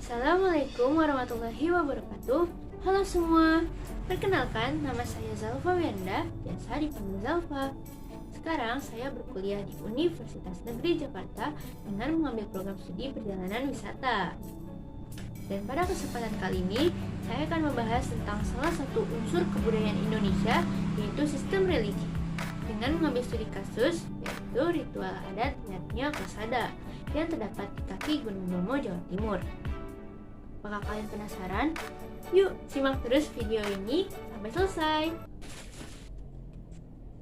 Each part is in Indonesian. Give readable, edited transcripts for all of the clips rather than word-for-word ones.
Assalamualaikum warahmatullahi wabarakatuh. Halo semua, perkenalkan nama saya Zalfa Wenda, biasa dipanggil Zalfa. Sekarang saya berkuliah di Universitas Negeri Jakarta dengan mengambil program studi perjalanan wisata. Dan pada kesempatan kali ini, saya akan membahas tentang salah satu unsur kebudayaan Indonesia, yaitu sistem religi. Dengan mengambil studi kasus, yaitu ritual adat Nyatnya Kasada, yang terdapat di kaki Gunung Bromo, Jawa Timur. Apakah kalian penasaran? Yuk, simak terus video ini sampai selesai.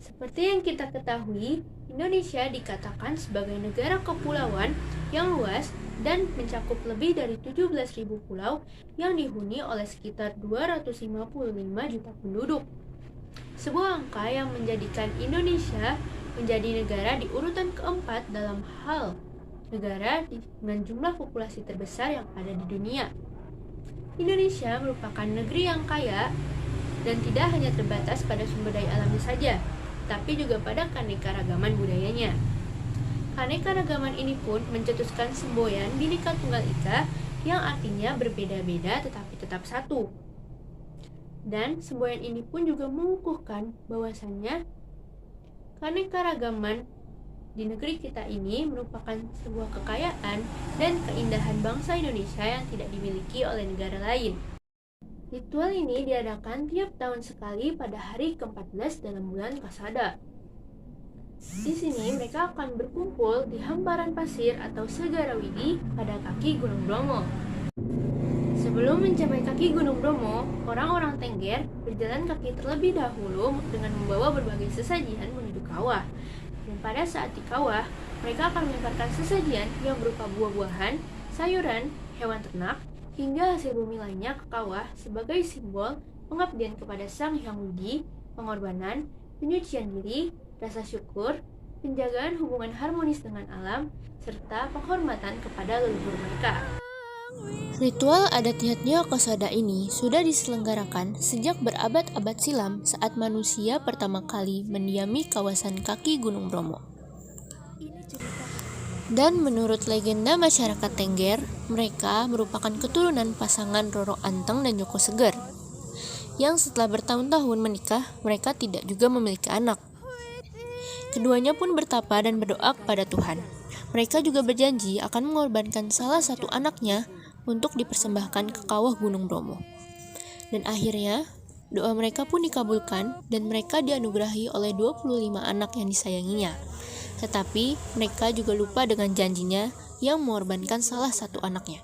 Seperti yang kita ketahui, Indonesia dikatakan sebagai negara kepulauan yang luas dan mencakup lebih dari 17.000 pulau yang dihuni oleh sekitar 255 juta penduduk. Sebuah angka yang menjadikan Indonesia menjadi negara di urutan keempat dalam hal negara dengan jumlah populasi terbesar yang ada di dunia. Indonesia merupakan negeri yang kaya dan tidak hanya terbatas pada sumber daya alamnya saja, tapi juga pada keanekaragaman budayanya. Keanekaragaman ini pun mencetuskan semboyan Bhinneka Tunggal Ika yang artinya berbeda-beda tetapi tetap satu. Dan semboyan ini pun juga mengukuhkan bahwasannya keanekaragaman di negeri kita ini merupakan sebuah kekayaan dan keindahan bangsa Indonesia yang tidak dimiliki oleh negara lain. Ritual ini diadakan tiap tahun sekali pada hari ke-14 dalam bulan Kasada. Di sini mereka akan berkumpul di hamparan pasir atau Segarawidi pada kaki Gunung Bromo. Sebelum mencapai kaki Gunung Bromo, orang-orang Tengger berjalan kaki terlebih dahulu dengan membawa berbagai sesajian menuju kawah. Dan pada saat di kawah, mereka akan melemparkan sesajian yang berupa buah-buahan, sayuran, hewan ternak, hingga hasil bumi lainnya ke kawah sebagai simbol pengabdian kepada Sang Hyang Widi, pengorbanan, penyucian diri, rasa syukur, penjagaan hubungan harmonis dengan alam, serta penghormatan kepada leluhur mereka. Ritual adat Nyatnya Kasada ini sudah diselenggarakan sejak berabad-abad silam saat manusia pertama kali mendiami kawasan kaki Gunung Bromo. Dan menurut legenda masyarakat Tengger, mereka merupakan keturunan pasangan Roro Anteng dan Joko Seger, yang setelah bertahun-tahun menikah, mereka tidak juga memiliki anak. Keduanya pun bertapa dan berdoa kepada Tuhan. Mereka juga berjanji akan mengorbankan salah satu anaknya untuk dipersembahkan ke kawah Gunung Bromo. Dan akhirnya, doa mereka pun dikabulkan dan mereka dianugerahi oleh 25 anak yang disayanginya. Tetapi, mereka juga lupa dengan janjinya yang mengorbankan salah satu anaknya.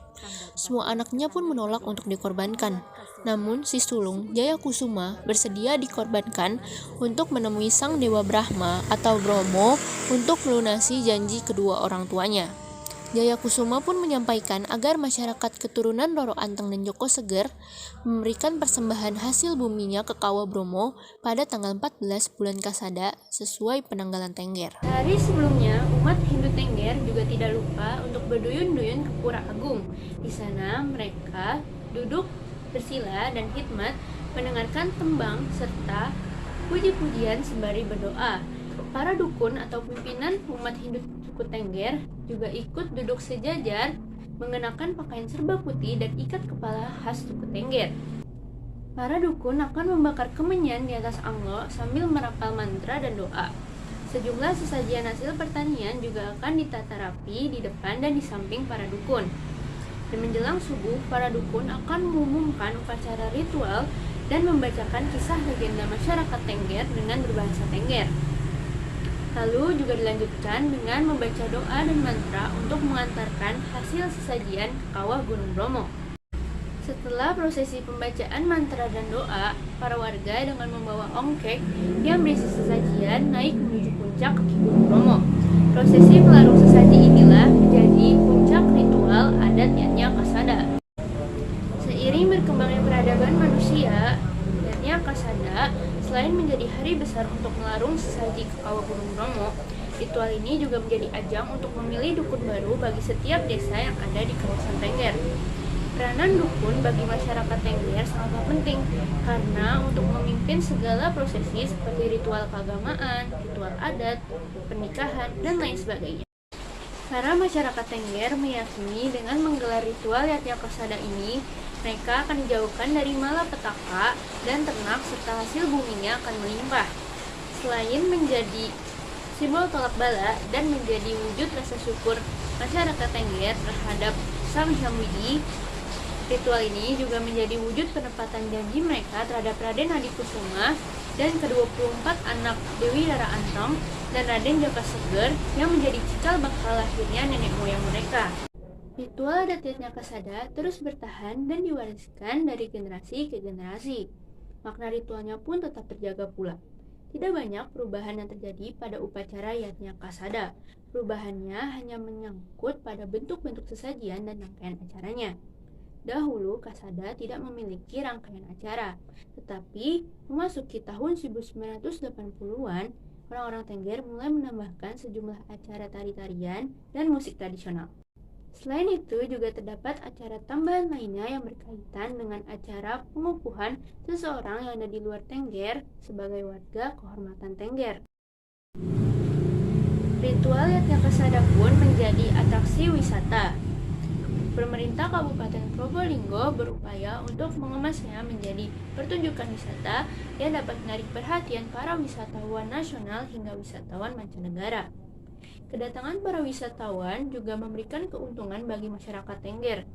Semua anaknya pun menolak untuk dikorbankan. Namun, si sulung, Jayakusuma, bersedia dikorbankan untuk menemui Sang Dewa Brahma atau Bromo untuk melunasi janji kedua orang tuanya. Jayakusuma pun menyampaikan agar masyarakat keturunan Roro Anteng dan Joko Seger memberikan persembahan hasil buminya ke kawah Bromo pada tanggal 14 bulan Kasada sesuai penanggalan Tengger. Hari sebelumnya, umat Hindu Tengger juga tidak lupa untuk berduyun-duyun ke Pura Agung. Di sana mereka duduk bersila dan hikmat mendengarkan tembang serta puji-pujian sembari berdoa. Para dukun atau pimpinan umat Hindu suku Tengger juga ikut duduk sejajar mengenakan pakaian serba putih dan ikat kepala khas suku Tengger. Para dukun akan membakar kemenyan di atas anglo sambil merapal mantra dan doa. Sejumlah sesajian hasil pertanian juga akan ditata rapi di depan dan di samping para dukun. Dan menjelang subuh, para dukun akan mengumumkan upacara ritual dan membacakan kisah legenda masyarakat Tengger dengan berbahasa Tengger. Lalu juga dilanjutkan dengan membaca doa dan mantra untuk mengantarkan hasil sesajian ke kawah Gunung Bromo. Setelah prosesi pembacaan mantra dan doa, para warga dengan membawa ongkek yang berisi sesajian naik menuju puncak kaki Gunung Bromo. Prosesi melarung sesaji inilah menjadi puncak ritual adat Nyatnya Kasada. Seiring berkembangnya peradaban manusia, Nyatnya Kasada selain menjadi hari besar untuk melarung sesaji ke kawah Gunung Bromo, ritual ini juga menjadi ajang untuk memilih dukun baru bagi setiap desa yang ada di kawasan Tengger. Peranan dukun bagi masyarakat Tengger sangatlah penting karena untuk memimpin segala prosesi seperti ritual keagamaan, ritual adat, pernikahan, dan lain sebagainya. Para masyarakat Tengger meyakini dengan menggelar ritual Yatnya Kasada ini, mereka akan dijauhkan dari malapetaka dan ternak serta hasil buminya akan melimpah. Selain menjadi simbol tolak bala dan menjadi wujud rasa syukur masyarakat Tengger terhadap Sang Hyang Widi, ritual ini juga menjadi wujud penepatan janji mereka terhadap Raden Adikusuma dan ke-24 anak Dewi Rara Antong dan Raden Jaka Seger yang menjadi cikal bakal lahirnya nenek moyang mereka. Ritual adat Yatnya Kasada terus bertahan dan diwariskan dari generasi ke generasi. Makna ritualnya pun tetap terjaga pula. Tidak banyak perubahan yang terjadi pada upacara Yatnya Kasada. Perubahannya hanya menyangkut pada bentuk-bentuk sesajian dan rangkaian acaranya. Dahulu Kasada tidak memiliki rangkaian acara, tetapi memasuki tahun 1980-an, orang-orang Tengger mulai menambahkan sejumlah acara tari-tarian dan musik tradisional. Selain itu juga terdapat acara tambahan lainnya yang berkaitan dengan acara pengukuhan seseorang yang ada di luar Tengger sebagai warga kehormatan Tengger. Ritual Yatnya Kasada pun menjadi atraksi wisata. Pemerintah Kabupaten Probolinggo berupaya untuk mengemasnya menjadi pertunjukan wisata yang dapat menarik perhatian para wisatawan nasional hingga wisatawan mancanegara. Kedatangan para wisatawan juga memberikan keuntungan bagi masyarakat Tengger.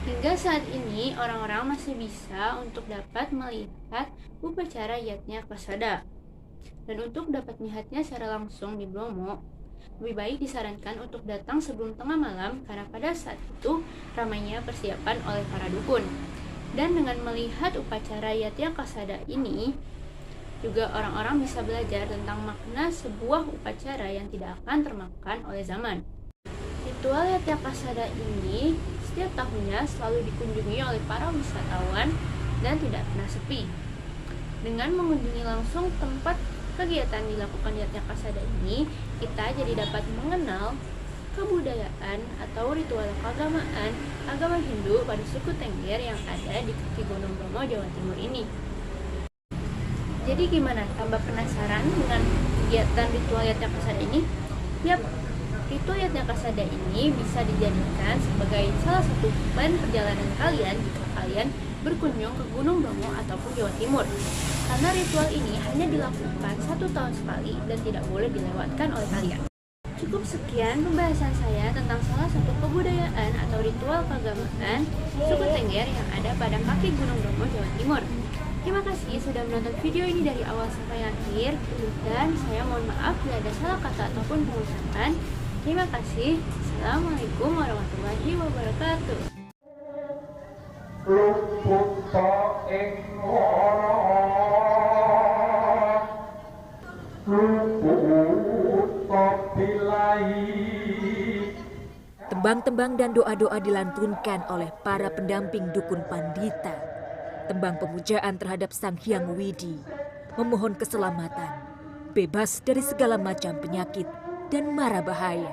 Hingga saat ini, orang-orang masih bisa untuk dapat melihat upacara Yatnya Kasada. Dan untuk dapat melihatnya secara langsung di Bromo, lebih baik disarankan untuk datang sebelum tengah malam karena pada saat itu ramainya persiapan oleh para dukun. Dan dengan melihat upacara Yatnya Kasada ini, juga orang-orang bisa belajar tentang makna sebuah upacara yang tidak akan termakan oleh zaman. Ritual Yatnya Kasada ini setiap tahunnya selalu dikunjungi oleh para wisatawan dan tidak pernah sepi. Dengan mengunjungi langsung tempat kegiatan dilakukan Yatnya Kasada ini, kita jadi dapat mengenal kebudayaan atau ritual keagamaan agama Hindu pada suku Tengger yang ada di kaki Gunung Bromo, Jawa Timur ini. Jadi gimana? Tambah penasaran dengan kegiatan ritual Yatnya Kasada ini? Yap, ritual Yatnya Kasada ini bisa dijadikan sebagai salah satu plan perjalanan kalian jika kalian berkunjung ke Gunung Bromo ataupun Jawa Timur. Karena ritual ini hanya dilakukan 1 tahun sekali dan tidak boleh dilewatkan oleh kalian. Cukup sekian pembahasan saya tentang salah satu kebudayaan atau ritual keagamaan suku Tengger yang ada pada kaki Gunung Bromo, Jawa Timur. Terima kasih sudah menonton video ini dari awal sampai akhir, dan saya mohon maaf bila ada salah kata ataupun pengucapan. Terima kasih. Assalamualaikum warahmatullahi wabarakatuh. Tembang-tembang dan doa-doa dilantunkan oleh para pendamping dukun pandita. Tembang pemujaan terhadap Sang Hyang Widi, memohon keselamatan, bebas dari segala macam penyakit dan mara bahaya.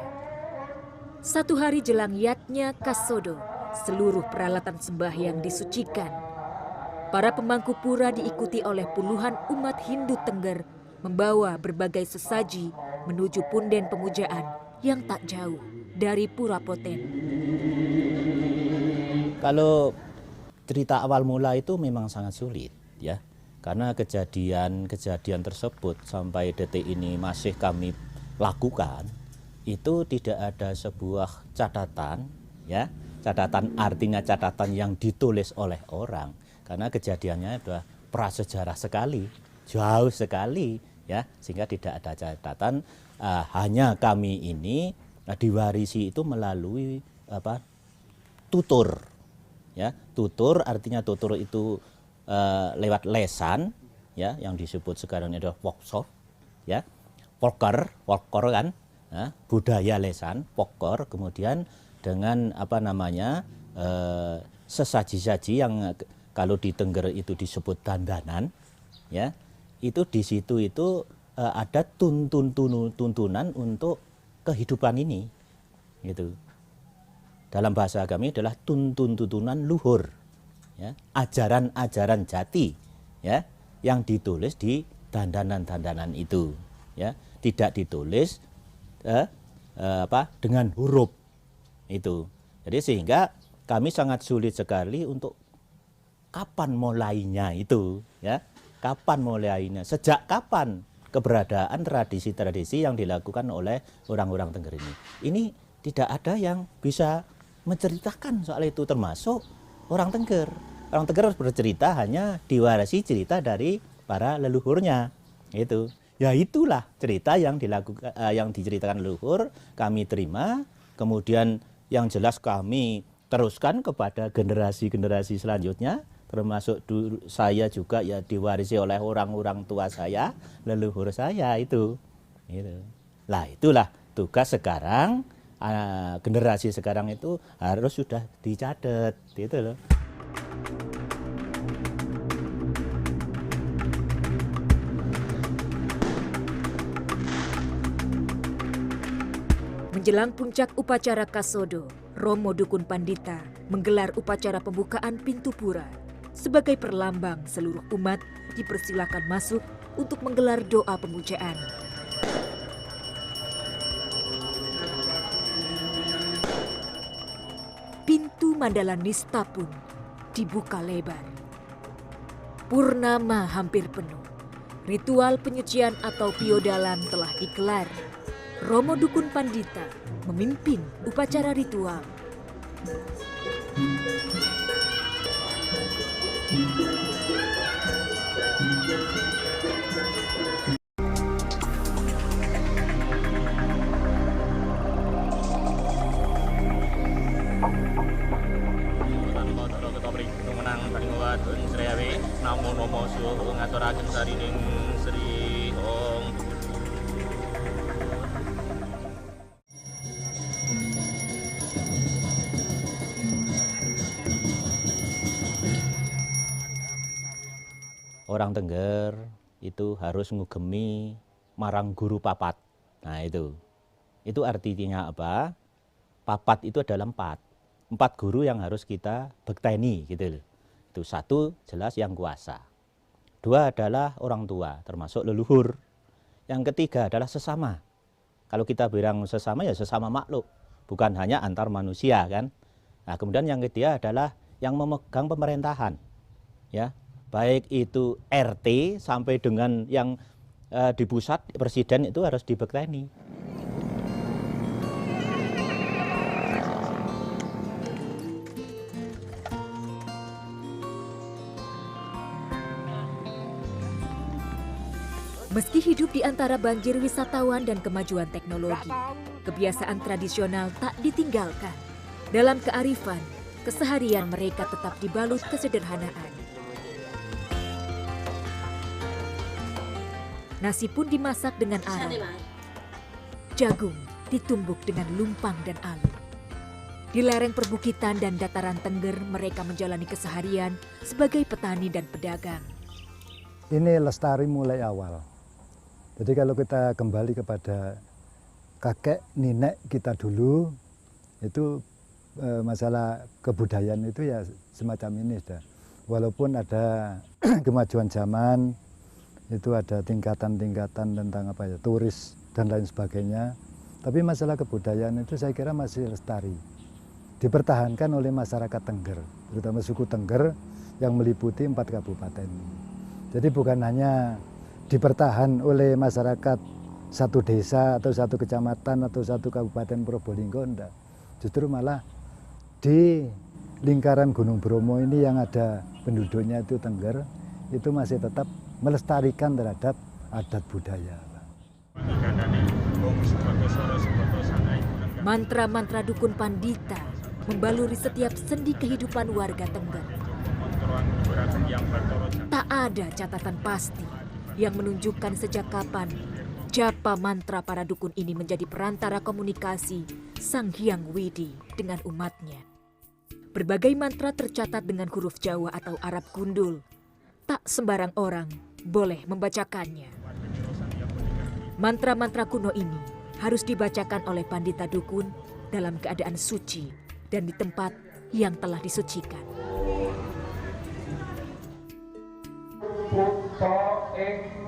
1 hari jelang Yatnya Kasada, seluruh peralatan sembahyang disucikan. Para pemangku pura diikuti oleh puluhan umat Hindu Tengger membawa berbagai sesaji menuju punden pemujaan yang tak jauh dari Pura Poten. Kalau cerita awal mula itu memang sangat sulit ya, karena kejadian tersebut sampai detik ini masih kami lakukan, itu tidak ada sebuah catatan ya, catatan artinya catatan yang ditulis oleh orang, karena kejadiannya adalah prasejarah sekali, jauh sekali ya, sehingga tidak ada catatan. Hanya kami ini diwarisi itu melalui tutur ya. Tutur artinya tutur itu lewat lesan ya, yang disebut sekarang ini adalah workshop ya, poker kan ya, budaya lesan poker, kemudian dengan sesaji-saji yang kalau di Tengger itu disebut dandanan ya, itu di situ itu ada tuntunan untuk kehidupan ini gitu. Dalam bahasa kami adalah tuntunan luhur ya, ajaran-ajaran jati ya, yang ditulis di dandanan-dandanan itu ya, tidak ditulis dengan huruf itu. Jadi sehingga kami sangat sulit sekali untuk kapan mulainya itu, ya. Kapan mulainya? Sejak kapan keberadaan tradisi-tradisi yang dilakukan oleh orang-orang Tengger ini? Ini tidak ada yang bisa menceritakan soal itu, termasuk orang Tengger. Orang Tengger harus bercerita hanya diwarisi cerita dari para leluhurnya. Itu. Ya itulah cerita yang dilakukan, yang diceritakan leluhur, kami terima, kemudian yang jelas kami teruskan kepada generasi-generasi selanjutnya, termasuk saya juga ya diwarisi oleh orang-orang tua saya, leluhur saya itu. Lah itulah tugas sekarang, generasi sekarang itu harus sudah dicatat, gitu loh. Menjelang puncak upacara Kasodo, Romo Dukun Pandita menggelar upacara pembukaan pintu pura. Sebagai perlambang seluruh umat dipersilakan masuk untuk menggelar doa pemujaan. Pintu Mandala Nista pun dibuka lebar. Purnama hampir penuh. Ritual penyucian atau piodalan telah digelar. Romo Dukun Pandita memimpin upacara ritual. Namo Namo Suhu ngaturaken sarining Sri Om. Orang Tengger itu harus ngugemi marang guru papat. Nah itu artinya apa? Papat itu adalah empat guru yang harus kita bekteni gitu. Itu satu jelas yang kuasa. Dua adalah orang tua termasuk leluhur. Yang ketiga adalah sesama. Kalau kita bilang sesama ya sesama makhluk, bukan hanya antar manusia kan. Nah kemudian yang ketiga adalah yang memegang pemerintahan, ya. Baik itu RT sampai dengan yang di pusat presiden itu harus dibekteni. Meski hidup di antara banjir wisatawan dan kemajuan teknologi, kebiasaan tradisional tak ditinggalkan. Dalam kearifan, keseharian mereka tetap dibalut kesederhanaan. Nasi pun dimasak dengan arang. Jagung ditumbuk dengan lumpang dan alu. Di lereng perbukitan dan dataran Tengger, mereka menjalani keseharian sebagai petani dan pedagang. Ini lestari mulai awal. Jadi kalau kita kembali kepada kakek nenek kita dulu, itu masalah kebudayaan itu ya semacam ini sudah. Walaupun ada kemajuan zaman, itu ada tingkatan-tingkatan tentang apa ya, turis dan lain sebagainya. Tapi masalah kebudayaan itu saya kira masih lestari. Dipertahankan oleh masyarakat Tengger, terutama suku Tengger yang meliputi 4 kabupaten. Jadi bukan hanya dipertahan oleh masyarakat satu desa atau satu kecamatan atau satu kabupaten Probolinggo, enggak. Justru malah di lingkaran Gunung Bromo ini yang ada penduduknya itu Tengger, itu masih tetap melestarikan terhadap adat budaya. Mantra-mantra Dukun Pandita membaluri setiap sendi kehidupan warga Tengger. Tak ada catatan pasti yang menunjukkan sejak kapan japa mantra para dukun ini menjadi perantara komunikasi Sang Hyang Widi dengan umatnya. Berbagai mantra tercatat dengan huruf Jawa atau Arab gundul. Tak sembarang orang boleh membacakannya. Mantra-mantra kuno ini harus dibacakan oleh pandita dukun dalam keadaan suci dan di tempat yang telah disucikan. Buka ing